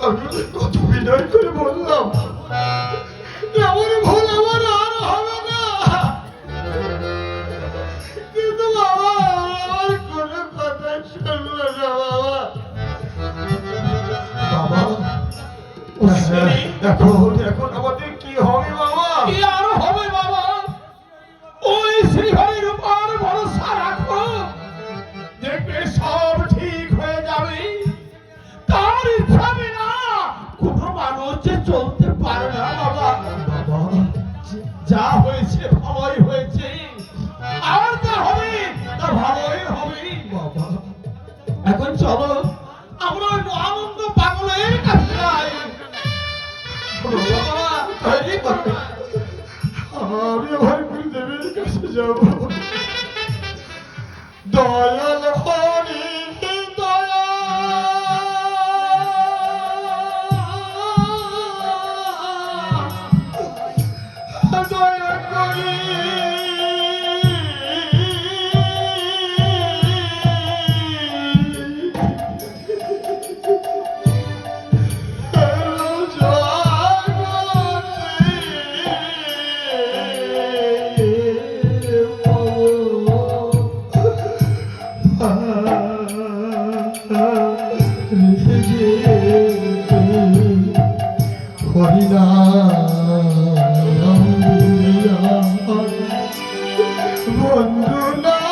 আমি কত বিনয় করে বললাম এমন ভুল আমার আর হবে না, কিন্তু বাবা আমার কোনো কথা শুনলো না। বাবা এখন এখন আমাদের কি হবে বাবা? কি আর হবে বাবা, ওই শ্রীহরির উপর ভরসা রাখো, দেখবে সব ঠিক হয়ে যাবে। তার ইচ্ছা বিনা কোনো মানুষ যে চলতে পারে না বাবা। বাবা যা হয়েছে ভালোই হয়েছে, আর যা হবে তা ভালোই হবে বাবা এখন চলো আমরা ওই মহানন্দ পাগলের কাছে যাই। বাবা, তৈরি করো। আমি আমার গুরুদেবের কাছে যাব। দয়াল হরি দয়া দয়া করি বন্ধু নাই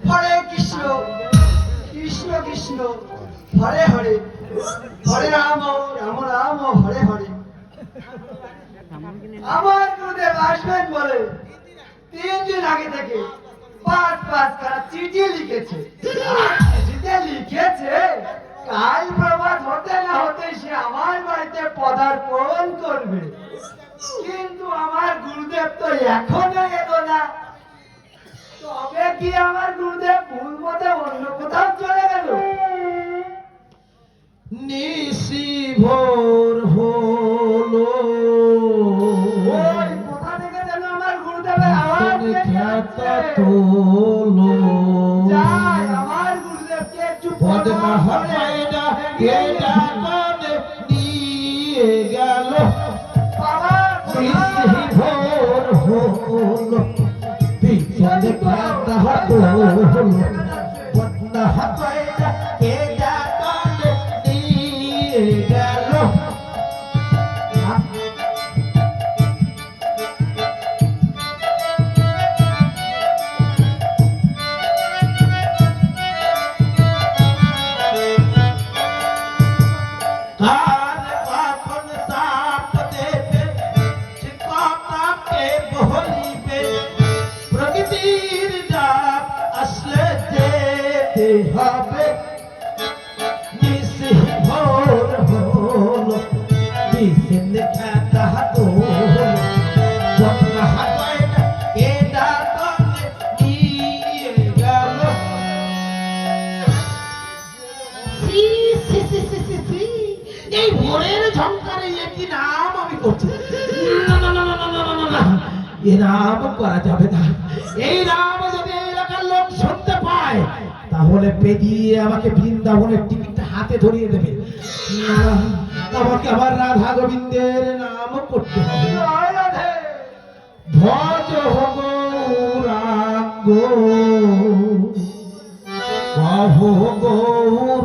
হরে কৃষ্ণ কৃষ্ণ কৃষ্ণ হরে হরে, হরে রাম রাম রাম হরে হরে। আমার গুরুদেব আসবেন বলে 3 দিন আগে থেকে 5 খানা চিঠি লিখেছে। আর চিঠিতে লিখেছে কাল প্রভাত হতে না হতে সে আমার বাড়িতে পদার্পণ করবে, কিন্তু আমার গুরুদেব তো এখনো এলো না। তবে কি আমার গুরুদেব ভুল পথে অন্য কোথাও চলে গেল? নিশি ভোর হলো, ওই কোথা থেকে যেন আমার গুরুদেবের আওয়াজ খ্যাতা তোলো, যাই আমার গুরুদেবকে একটু বদনা হাইডা কেডা কানে নিয়ে গেল। বাবা নিশি ভোর হলো, পিছনে খ্যাতা তোলো, বদনা হাইডা কেডা কানে নিয়ে গেল। কার বাপন সাপ দেবে, চিকাটাকে বলিবে, প্রকৃতির ডাক আসলে যেতে হবে। নিশি ভোর হলো, নিশিন খ্যাতা তোলো, বদনা হাইডা কেডা কানে নিয়ে গেল। এই ভোরের ঝংকারে একই নাম আমি করছি। না না না না না না না না, এ নাম করা যাবে না। এই নাম যদি এলাকার লোক শুনতে পায় তাহলে পেদিয়ে আমাকে বৃন্দাবনের টিকিটটা হাতে ধরিয়ে দেবে। না, আমাকে আবার রাধা গোবিন্দের নাম করতে হবে। জয় রাধে। ভজ গৌরাঙ্গ কহ গো